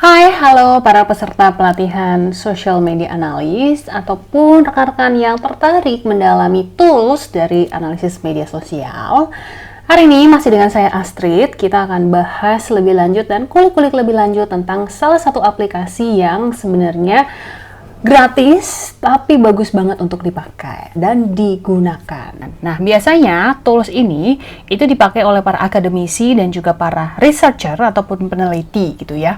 Hai, halo para peserta pelatihan Social Media Analyst ataupun rekan-rekan yang tertarik mendalami tools dari analisis media sosial. Hari ini masih dengan saya Astrid, kita akan bahas lebih lanjut dan kulik-kulik lebih lanjut tentang salah satu aplikasi yang sebenarnya gratis tapi bagus banget untuk dipakai dan digunakan. Nah, biasanya tools ini itu dipakai oleh para akademisi dan juga para researcher ataupun peneliti gitu ya.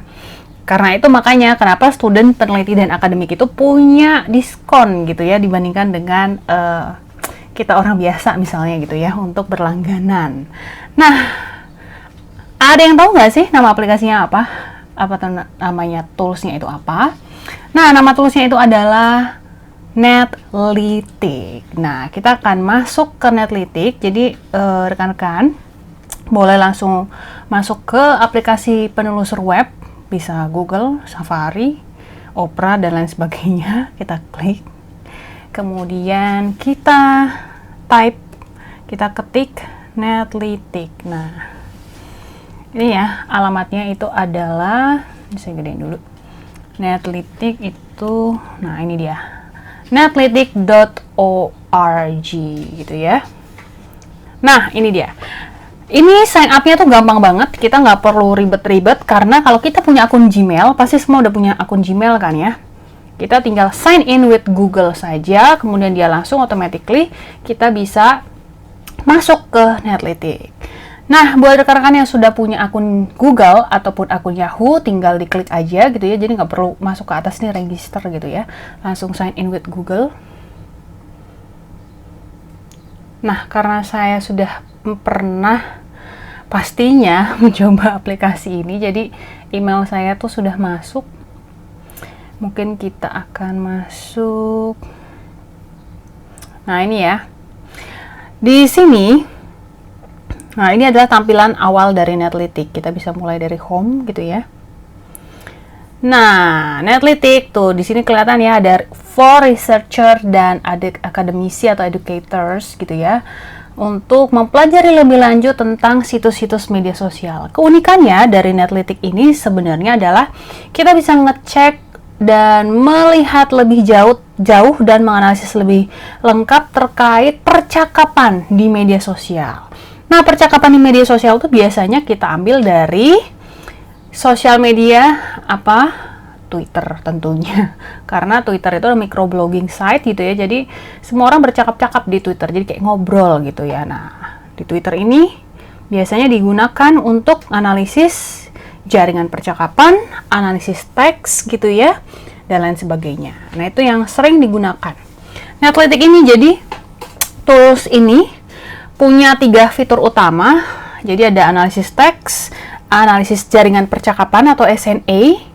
Karena itu makanya kenapa student, peneliti, dan akademik itu punya diskon gitu ya dibandingkan dengan kita orang biasa misalnya gitu ya untuk berlangganan. Nah, ada yang tahu nggak sih nama aplikasinya apa? Apa namanya, toolsnya itu apa? Nah, nama toolsnya itu adalah Netlytic. Nah, kita akan masuk ke Netlytic. Jadi rekan-rekan boleh langsung masuk ke aplikasi penelusur web. Bisa Google, Safari, Opera, dan lain sebagainya. Kita klik, kemudian kita ketik Netlytic. Nah, ini ya alamatnya itu adalah, saya gedein dulu. Netlytic itu, nah ini dia, netlytic.org gitu ya. Nah, ini dia. Ini sign up-nya tuh gampang banget, kita nggak perlu ribet-ribet karena kalau kita punya akun Gmail, pasti semua udah punya akun Gmail kan ya. Kita tinggal sign in with Google saja, kemudian dia langsung automatically kita bisa masuk ke Netlytic. Nah, buat rekan-rekan yang sudah punya akun Google ataupun akun Yahoo, tinggal diklik aja gitu ya, jadi nggak perlu masuk ke atas nih register gitu ya, langsung sign in with Google. Nah, karena saya sudah pernah pastinya mencoba aplikasi ini, jadi email saya tuh sudah masuk. Mungkin kita akan masuk. Nah, ini ya. Di sini, nah ini adalah tampilan awal dari Netlytic. Kita bisa mulai dari home gitu ya. Nah, Netlytic tuh di sini kelihatan ya, ada for researcher dan ada akademisi atau educators gitu ya, untuk mempelajari lebih lanjut tentang situs-situs media sosial. Keunikannya dari Netlytic ini sebenarnya adalah kita bisa ngecek dan melihat lebih jauh dan menganalisis lebih lengkap terkait percakapan di media sosial. Nah, percakapan di media sosial itu biasanya kita ambil dari sosial media apa? Twitter tentunya, karena Twitter itu ada microblogging site gitu ya, jadi semua orang bercakap-cakap di Twitter, jadi kayak ngobrol gitu ya. Nah, di Twitter ini biasanya digunakan untuk analisis jaringan percakapan, analisis teks gitu ya, dan lain sebagainya. Nah, itu yang sering digunakan. Netlytic ini jadi tools ini punya 3 fitur utama, jadi ada analisis teks, analisis jaringan percakapan atau SNA,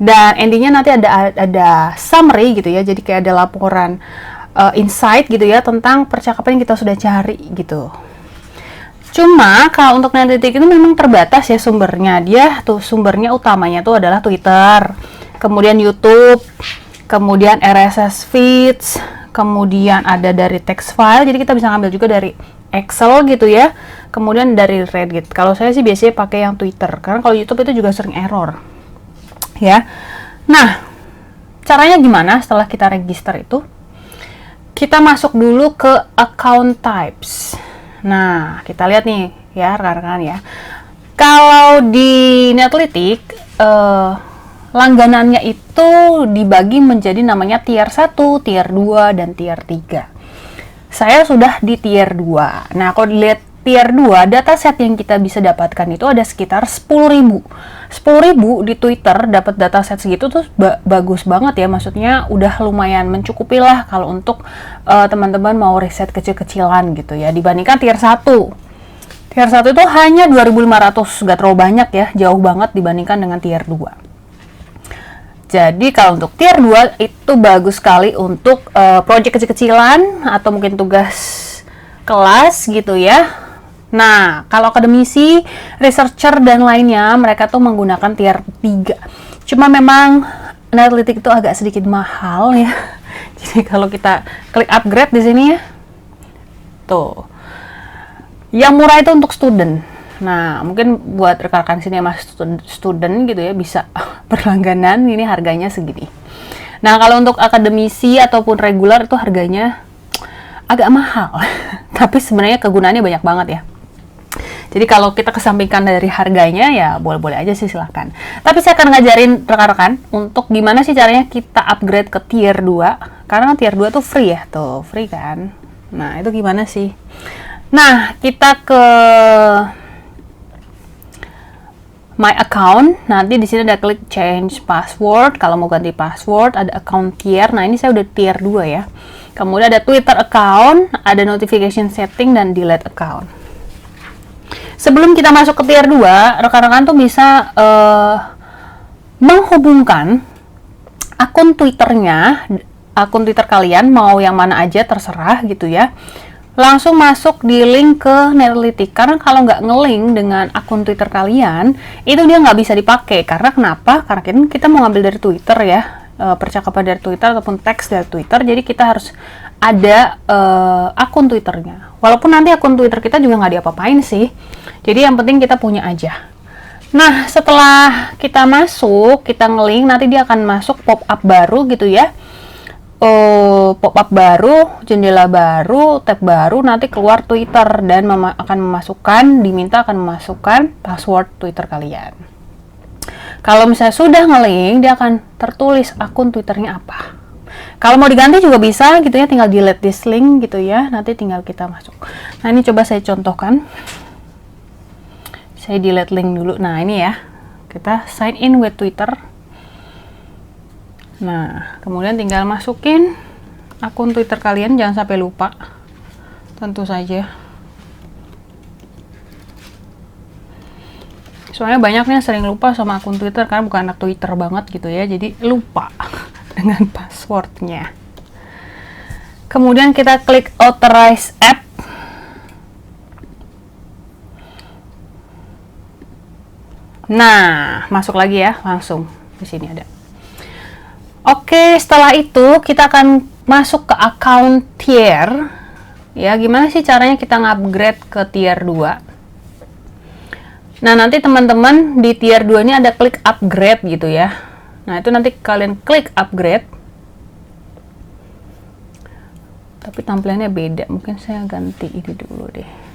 dan endingnya nanti ada summary gitu ya, jadi kayak ada laporan insight gitu ya tentang percakapan yang kita sudah cari gitu. Cuma kalau untuk Netlytic itu memang terbatas ya sumbernya. Dia tuh sumbernya utamanya tuh adalah Twitter, kemudian YouTube, kemudian RSS feeds, kemudian ada dari text file, jadi kita bisa ngambil juga dari Excel gitu ya, kemudian dari Reddit. Kalau saya sih biasanya pakai yang Twitter, karena kalau YouTube itu juga sering error ya. Nah, caranya gimana setelah kita register itu? Kita masuk dulu ke account types. Nah, kita lihat nih ya rekan-rekan ya. Kalau di Netlytic langganannya itu dibagi menjadi namanya tier 1, tier 2, dan tier 3. Saya sudah di tier 2. Nah, kalau dilihat tier 2, dataset yang kita bisa dapatkan itu ada sekitar 10.000. 10.000 di Twitter dapat dataset segitu tuh bagus banget ya, maksudnya udah lumayan mencukupi lah kalau untuk teman-teman mau riset kecil-kecilan gitu ya, dibandingkan tier 1. Tier 1 itu hanya 2.500, gak terlalu banyak ya, jauh banget dibandingkan dengan tier 2. Jadi kalau untuk tier 2 itu bagus sekali untuk project kecil-kecilan atau mungkin tugas kelas gitu ya. Nah, kalau akademisi, researcher, dan lainnya, mereka tuh menggunakan tier 3. Cuma memang Netlytic itu agak sedikit mahal ya. Jadi kalau kita klik upgrade di sini ya, tuh. Yang murah itu untuk student. Nah, mungkin buat rekan-rekan sini yang masih student gitu ya, bisa berlangganan, ini harganya segini. Nah, kalau untuk akademisi ataupun reguler itu harganya agak mahal. Tapi sebenarnya kegunaannya banyak banget ya. Jadi kalau kita kesampingkan dari harganya ya boleh-boleh aja sih, silahkan. Tapi saya akan ngajarin rekan-rekan untuk gimana sih caranya kita upgrade ke tier 2. Karena tier 2 tuh free ya, tuh free kan. Nah, itu gimana sih? Nah, kita ke My Account. Nanti di sini ada klik Change Password. Kalau mau ganti password, ada account tier. Nah, ini saya udah tier 2 ya. Kemudian ada Twitter account, ada notification setting, dan delete account. Sebelum kita masuk ke tier 2, rekan-rekan tuh bisa menghubungkan akun Twitternya, akun Twitter kalian, mau yang mana aja terserah gitu ya. Langsung masuk di link ke Netlytics, karena kalau nggak ngelink dengan akun Twitter kalian, itu dia nggak bisa dipakai. Karena kenapa? Karena kita mau ngambil dari Twitter ya, percakapan dari Twitter ataupun teks dari Twitter, jadi kita harus ada akun Twitternya. Walaupun nanti akun Twitter kita juga nggak diapa-apain sih, jadi yang penting kita punya aja. Nah, setelah kita masuk, kita ngelink, nanti dia akan masuk pop-up baru gitu ya. Pop-up baru, jendela baru, tab baru, nanti keluar Twitter dan diminta akan memasukkan password Twitter kalian. Kalau misalnya sudah ngelink, dia akan tertulis akun Twitternya apa. Kalau mau diganti juga bisa gitu ya, tinggal delete this link gitu ya, nanti tinggal kita masuk. Nah, ini coba saya contohkan. Saya delete link dulu. Nah, ini ya, kita sign in with Twitter. Nah, kemudian tinggal masukin akun Twitter kalian, jangan sampai lupa. Tentu saja. Soalnya banyak nih yang sering lupa sama akun Twitter karena bukan anak Twitter banget gitu ya, jadi lupa dengan passwordnya. Kemudian kita klik authorize app. Nah, masuk lagi ya, langsung di sini ada. Oke, setelah itu kita akan masuk ke account tier. Ya, gimana sih caranya kita nge-upgrade ke tier 2? Nah, nanti teman-teman di tier 2 ini ada klik upgrade gitu ya. Nah, itu nanti kalian klik upgrade. Tapi tampilannya beda. Mungkin saya ganti ini dulu deh.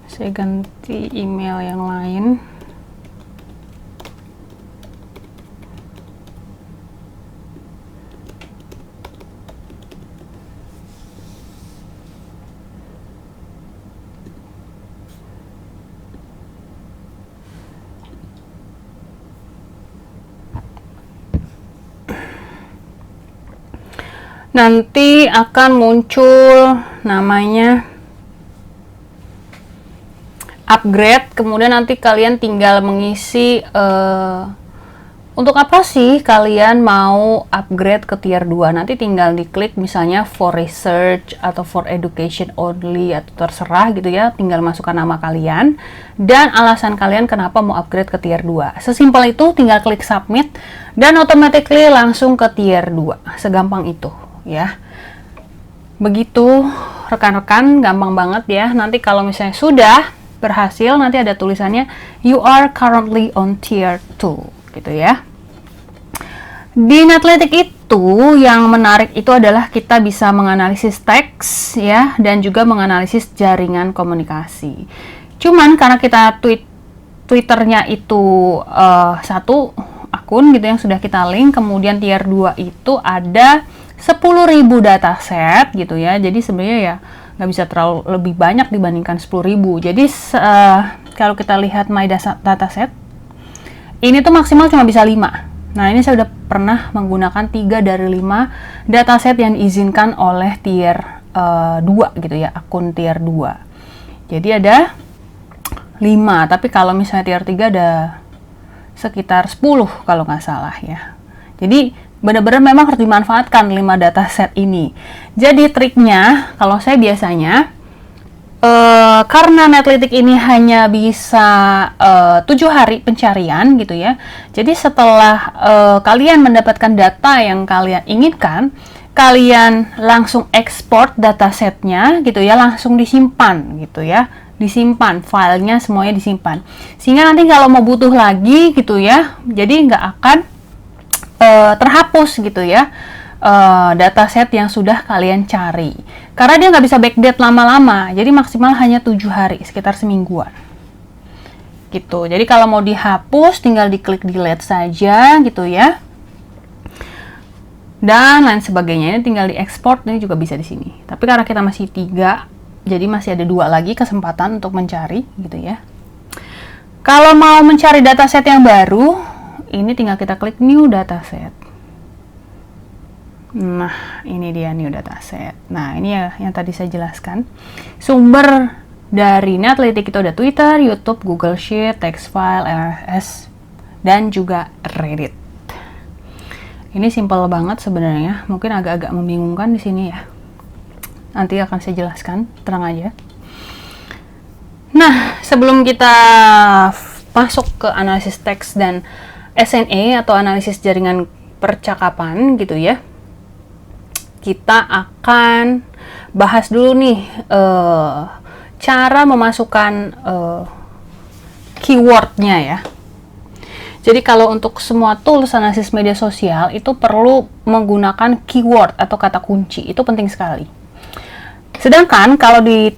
Saya ganti email yang lain. Nanti akan muncul namanya upgrade, kemudian nanti kalian tinggal mengisi untuk apa sih kalian mau upgrade ke tier 2. Nanti tinggal diklik misalnya for research atau for education only atau terserah gitu ya, tinggal masukkan nama kalian dan alasan kalian kenapa mau upgrade ke tier 2. Sesimpel itu, tinggal klik submit dan automatically langsung ke tier 2. Segampang itu ya. Begitu rekan-rekan, gampang banget ya. Nanti kalau misalnya sudah berhasil, nanti ada tulisannya you are currently on tier 2 gitu ya. Di Netlytics itu yang menarik itu adalah kita bisa menganalisis teks ya, dan juga menganalisis jaringan komunikasi. Cuman karena kita Twitternya itu satu akun gitu yang sudah kita link, kemudian tier 2 itu ada 10.000 dataset gitu ya. Jadi sebenarnya ya nggak bisa terlalu lebih banyak dibandingkan 10.000. Jadi kalau kita lihat my dataset, ini tuh maksimal cuma bisa 5. Nah, ini saya udah pernah menggunakan 3 dari 5 dataset yang diizinkan oleh tier 2 gitu ya, akun tier 2. Jadi ada 5, tapi kalau misalnya tier 3 ada sekitar 10 kalau nggak salah ya. Jadi benar-benar memang harus dimanfaatkan 5 dataset ini. Jadi triknya, kalau saya biasanya karena Netlytics ini hanya bisa 7 hari pencarian gitu ya. Jadi setelah kalian mendapatkan data yang kalian inginkan, kalian langsung ekspor datasetnya gitu ya, langsung disimpan gitu ya, disimpan filenya, semuanya disimpan, sehingga nanti kalau mau butuh lagi gitu ya, jadi nggak akan terhapus gitu ya dataset yang sudah kalian cari, karena dia nggak bisa backdate lama-lama, jadi maksimal hanya 7 hari, sekitar semingguan gitu. Jadi kalau mau dihapus tinggal diklik delete saja gitu ya, dan lain sebagainya. Ini tinggal diekspor, ini juga bisa di sini. Tapi karena kita masih 3, jadi masih ada 2 lagi kesempatan untuk mencari gitu ya. Kalau mau mencari dataset yang baru, ini tinggal kita klik new dataset. Nah, ini dia new dataset. Nah, ini ya yang tadi saya jelaskan. Sumber dari Netlytics itu ada Twitter, YouTube, Google Sheet, text file, RSS, dan juga Reddit. Ini simple banget sebenarnya, mungkin agak-agak membingungkan di sini ya. Nanti akan saya jelaskan, tenang aja. Nah, sebelum kita masuk ke analisis teks dan SNA atau analisis jaringan percakapan gitu ya, kita akan bahas dulu nih cara memasukkan keywordnya ya. Jadi kalau untuk semua tools analisis media sosial itu perlu menggunakan keyword atau kata kunci, itu penting sekali. Sedangkan kalau di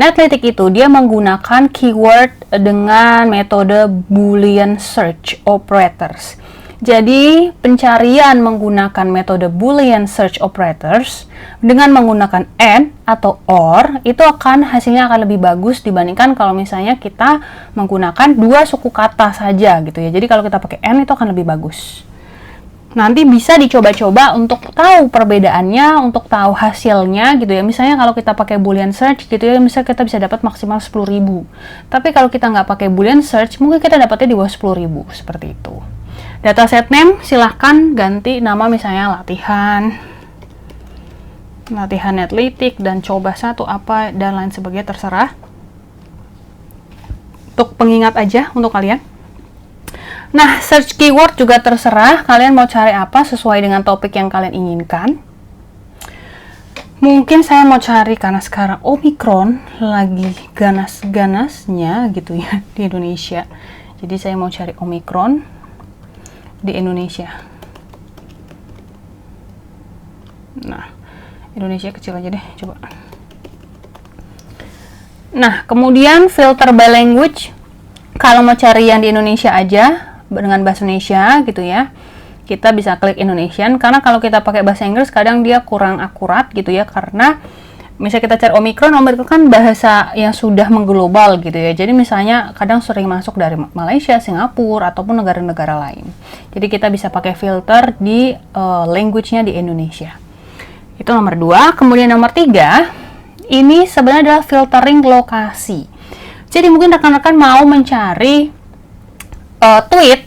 Netlytics itu dia menggunakan keyword dengan metode Boolean Search Operators. Jadi pencarian menggunakan metode Boolean Search Operators dengan menggunakan AND atau OR itu hasilnya akan lebih bagus dibandingkan kalau misalnya kita menggunakan 2 suku kata saja gitu ya. Jadi kalau kita pakai AND itu akan lebih bagus. Nanti bisa dicoba-coba untuk tahu perbedaannya, untuk tahu hasilnya gitu ya. Misalnya kalau kita pakai Boolean Search gitu ya, misalnya kita bisa dapat maksimal 10.000. Tapi kalau kita nggak pakai Boolean Search, mungkin kita dapatnya di bawah 10.000 seperti itu. Dataset name silahkan ganti nama, misalnya latihan Netlytics dan coba satu apa dan lain sebagainya, terserah. Untuk pengingat aja untuk kalian. Nah, search keyword juga terserah kalian mau cari apa sesuai dengan topik yang kalian inginkan. Mungkin saya mau cari, karena sekarang Omicron lagi ganas-ganasnya gitu ya di Indonesia. Jadi saya mau cari Omicron di Indonesia. Nah, Indonesia kecil aja deh, coba. Nah, kemudian filter by language. Kalau mau cari yang di Indonesia aja dengan bahasa Indonesia gitu ya, kita bisa klik Indonesian, karena kalau kita pakai bahasa Inggris kadang dia kurang akurat gitu ya, karena misalnya kita cari Omicron kan bahasa yang sudah mengglobal gitu ya. Jadi misalnya kadang sering masuk dari Malaysia, Singapura, ataupun negara-negara lain. Jadi kita bisa pakai filter di language-nya di Indonesia. Itu nomor 2. Kemudian nomor 3, ini sebenarnya adalah filtering lokasi. Jadi mungkin rekan-rekan mau mencari tweet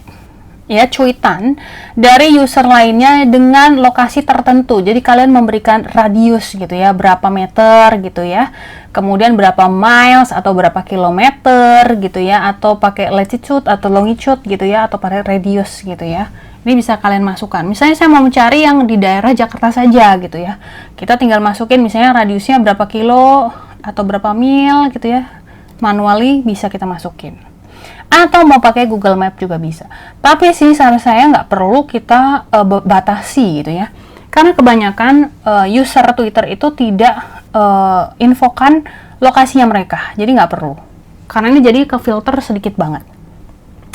ya, cuitan dari user lainnya dengan lokasi tertentu. Jadi kalian memberikan radius gitu ya, berapa meter gitu ya, kemudian berapa miles atau berapa kilometer gitu ya, atau pakai latitude atau longitude gitu ya, atau pakai radius gitu ya. Ini bisa kalian masukkan. Misalnya saya mau mencari yang di daerah Jakarta saja gitu ya, kita tinggal masukin misalnya radiusnya berapa kilo atau berapa mil gitu ya, manually bisa kita masukin. Atau mau pakai Google Map juga bisa. Tapi sih saran saya nggak perlu kita batasi gitu ya. Karena kebanyakan user Twitter itu tidak infokan lokasinya mereka. Jadi nggak perlu. Karena ini jadi ke filter sedikit banget.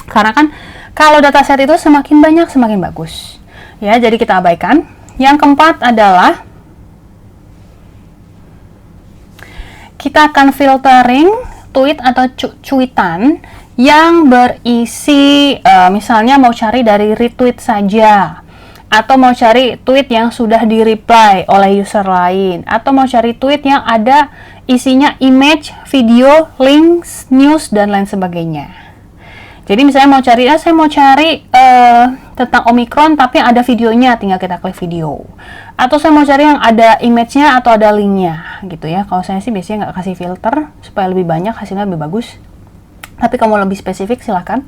Karena kan kalau dataset itu semakin banyak semakin bagus. Ya, jadi kita abaikan. Yang keempat adalah kita akan filtering tweet atau cuitan yang berisi misalnya mau cari dari retweet saja, atau mau cari tweet yang sudah di-reply oleh user lain, atau mau cari tweet yang ada isinya image, video, links, news, dan lain sebagainya. Jadi misalnya mau cari, saya mau cari tentang Omicron tapi ada videonya, tinggal kita klik video. Atau saya mau cari yang ada image-nya atau ada link-nya gitu ya. Kalau saya sih biasanya nggak kasih filter supaya lebih banyak, hasilnya lebih bagus. Tapi kamu lebih spesifik silahkan.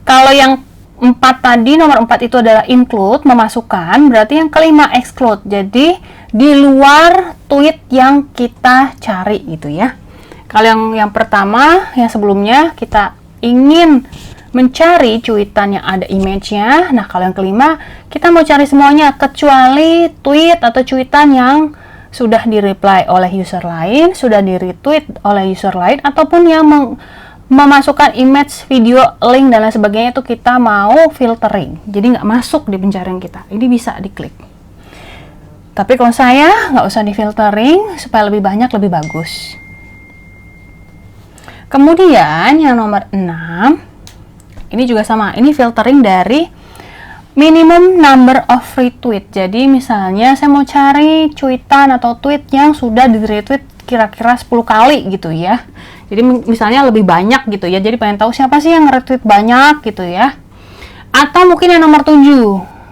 Kalau yang 4 tadi, nomor 4 itu adalah include, memasukkan, berarti yang kelima exclude. Jadi di luar tweet yang kita cari gitu ya. Kalau yang pertama, yang sebelumnya kita ingin mencari cuitan yang ada image-nya. Nah, kalau yang kelima, kita mau cari semuanya kecuali tweet atau cuitan yang sudah di-reply oleh user lain, sudah di-retweet oleh user lain, ataupun yang memasukkan image, video, link, dan lain sebagainya itu kita mau filtering. Jadi nggak masuk di pencarian kita. Ini bisa diklik. Tapi kalau saya, nggak usah di-filtering supaya lebih banyak, lebih bagus. Kemudian yang nomor 6, ini juga sama, ini filtering dari minimum number of retweet. Jadi misalnya saya mau cari cuitan atau tweet yang sudah di retweet kira-kira 10 kali gitu ya. Jadi misalnya lebih banyak gitu ya, jadi pengen tahu siapa sih yang retweet banyak gitu ya. Atau mungkin yang nomor 7,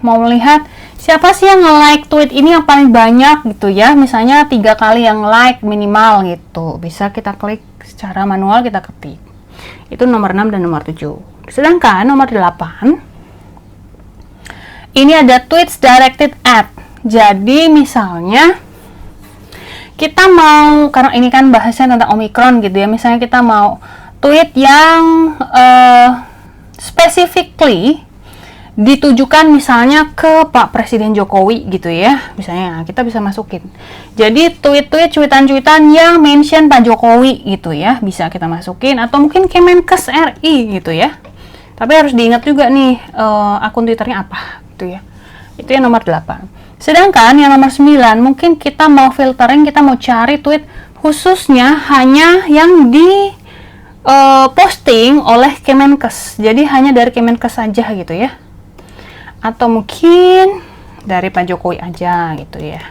mau melihat siapa sih yang nge-like tweet ini yang paling banyak gitu ya. Misalnya 3 kali yang like minimal gitu, bisa kita klik secara manual, kita ketik. Itu nomor 6 dan nomor 7. Sedangkan nomor 8, ini ada tweets directed at. Jadi misalnya kita mau, karena ini kan bahasnya tentang Omicron gitu ya, misalnya kita mau tweet yang specifically ditujukan misalnya ke Pak Presiden Jokowi gitu ya, misalnya kita bisa masukin. Jadi cuitan-cuitan yang mention Pak Jokowi gitu ya, bisa kita masukin, atau mungkin Kemenkes RI gitu ya. Tapi harus diingat juga nih akun Twitternya apa gitu ya. Itu yang nomor 8. Sedangkan yang nomor 9, mungkin kita mau filtering, kita mau cari tweet khususnya hanya yang di posting oleh Kemenkes. Jadi hanya dari Kemenkes saja gitu ya. Atau mungkin dari Pak Jokowi aja gitu ya.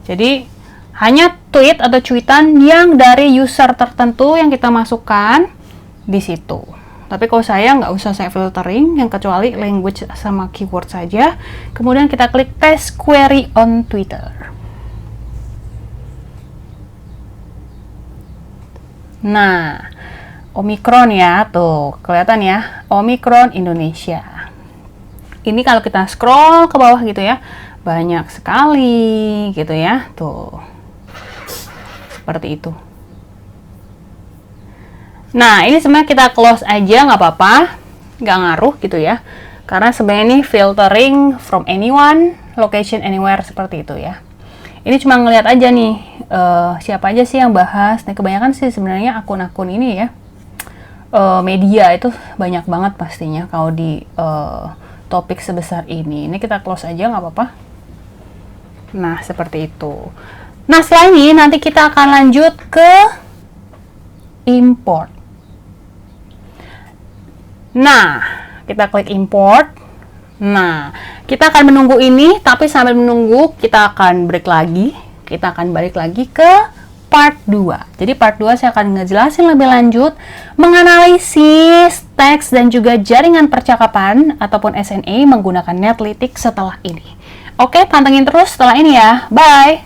Jadi hanya tweet atau cuitan yang dari user tertentu yang kita masukkan di situ. Tapi kalau saya nggak usah saya filtering, yang kecuali language sama keyword saja. Kemudian kita klik test query on Twitter. Nah, Omicron ya, tuh kelihatan ya, Omicron Indonesia. Ini kalau kita scroll ke bawah gitu ya, banyak sekali gitu ya, tuh seperti itu. Nah, ini sebenarnya kita close aja, nggak apa-apa, nggak ngaruh gitu ya, karena sebenarnya ini filtering from anyone, location anywhere, seperti itu ya. Ini cuma ngeliat aja nih, siapa aja sih yang bahas. Nah, kebanyakan sih sebenarnya akun-akun ini ya, media itu banyak banget pastinya kalau di topik sebesar ini. Ini kita close aja, nggak apa-apa. Nah, seperti itu. Nah, setelah ini nanti kita akan lanjut ke import. Nah, kita klik import. Nah, kita akan menunggu ini, tapi sambil menunggu kita akan break lagi. Kita akan balik lagi ke part 2. Jadi part 2 saya akan ngejelasin lebih lanjut menganalisis teks dan juga jaringan percakapan ataupun SNA menggunakan Netlytics setelah ini. Oke, pantengin terus setelah ini ya. Bye!